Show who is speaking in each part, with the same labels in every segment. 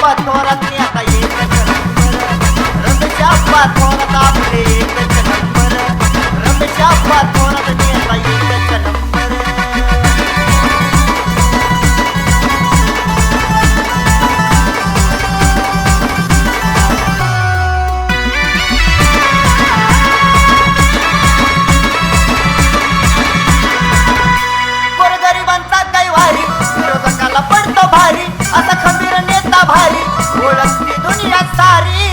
Speaker 1: आप्पा थोरात आता एकच नंबर, रमेश आप्पा थोरात आपले एकच नंबर, रमेश आप्पा थोरात आता एकच नंबर. गोरगरिबांचा कैवारी विरोधकाला पडतो भारी, असा खंबीर नेता भारी ओळखती दुनिया सारी.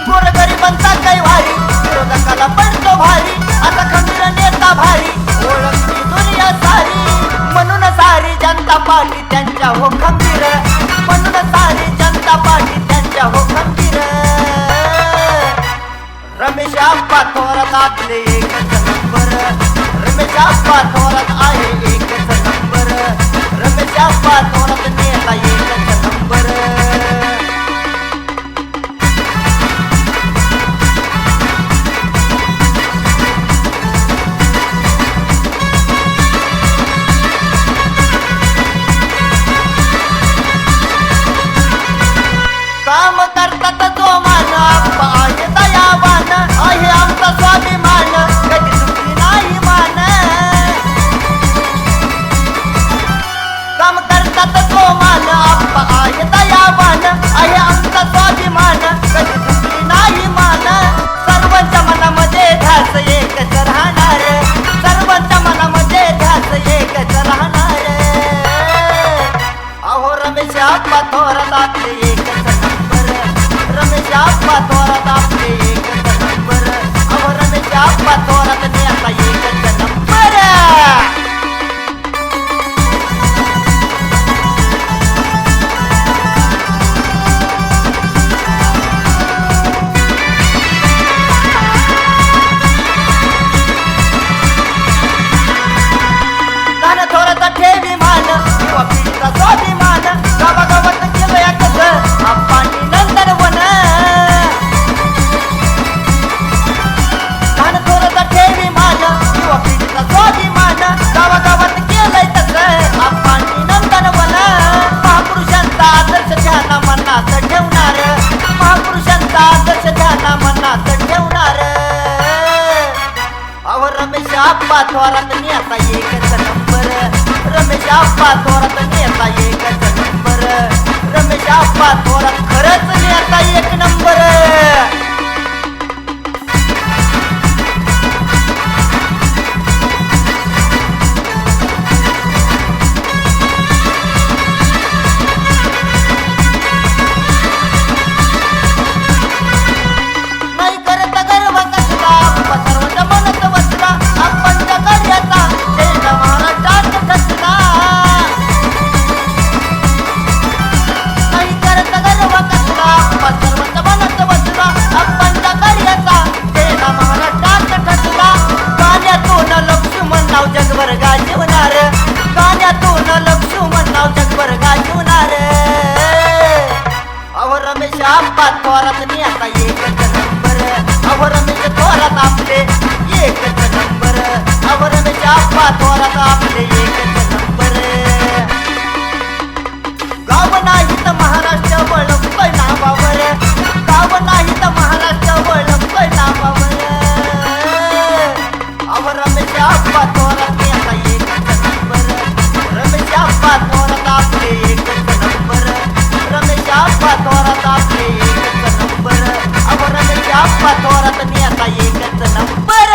Speaker 1: गोरगरिबांचा कैवारी विरोधकाला पडतो भारी, असा खंबीर नेता भारी ओळखती दुनिया सारी. म्हणून सारी जनता पार्टी त्यांच्या हो खंबीर, म्हणून सारी जनता पार्टी त्यांच्या हो खंबीर. रमेश आप्पा थोरात आपले एकच नंबर, रमेश आप्पा थोरात आहे एकच नंबर, रमेश आप्पा थोरात नेता एकच नंबर. काम करतात जो मान आप्पा आहे दयावान, आहे आमचा स्वाभिमान कधी चुकी नाही मान. काम करतात जो मान आप्पा आहे दयावान, आहे आमचा स्वाभिमान कधी चुकी नाही मान. सर्वांच्या मनामध्ये ध्यास एकच राहणार, सर्वांच्या मनामध्ये ध्यास एकच राहणार. अहो रमेश आप्पा थोरात आपले एकच नंबर, रमेश आप्पा थोरात आपले एकच नंबर, अहो रमेश आप्पा थोरात नेता एकच नंबर. धन थोरात ठेवी मान, युवा पिढीचा स्वाभिमान, गावागावात केलं या कसं आप्पांनी नंदनवन. धन थोरात ठेवी मान, युवा पिढीचा स्वाभिमान, गावागावात केलंय तसं आप्पांनी नंदनवन. महापुरुषांचा आदर्श ध्याना मनात ठेवणार, महापुरुषांचा आदर्श ध्याना मनात ठेवणार. अहो रमेश आप्पा थोरात नेता एकच नंबर, रमेश आप्पा थोरात नेता एकच नंबर, रमेश आप्पा थोरात खरंच नेता एक नंबर. नाही करत गर्व कसला आप्पा सर्वांच्या मनात बसला, आप्पांच्या कार्याचा झेंडा महाराष्ट्रात खचला. नाही करत गर्व कसला आप्पा सर्वांच्या मनात बसला, आप्पांच्या कार्याचा झेंडा महाराष्ट्रात खचला. गाण्यातून लक्ष्मण नाव जगभर गाजवणार, गाण्यातून लक्ष्मण नाव जगभर गाजवणार. अहो रमेश आप्पा थोरात नेता एकच नंबर, अहो रमेश थोरात आपले एकच नंबर, अहो रमेश आप्पा थोरात आपले एकच नंबर. गाव नाही तर महाराष्ट्र वळवतोय नावावर, गाव नाही तर महाराष्ट्र वळवतोय नावावर. अहो रमेश आप्पा थोरात नेता एकच नंबर, रमेश आप्पा थोरात आपले एकच नंबर, रमेश आप्पा थोरात आपले एकच नंबर, अहो रमेश आप्पा थोरात नेता एकच नंबर.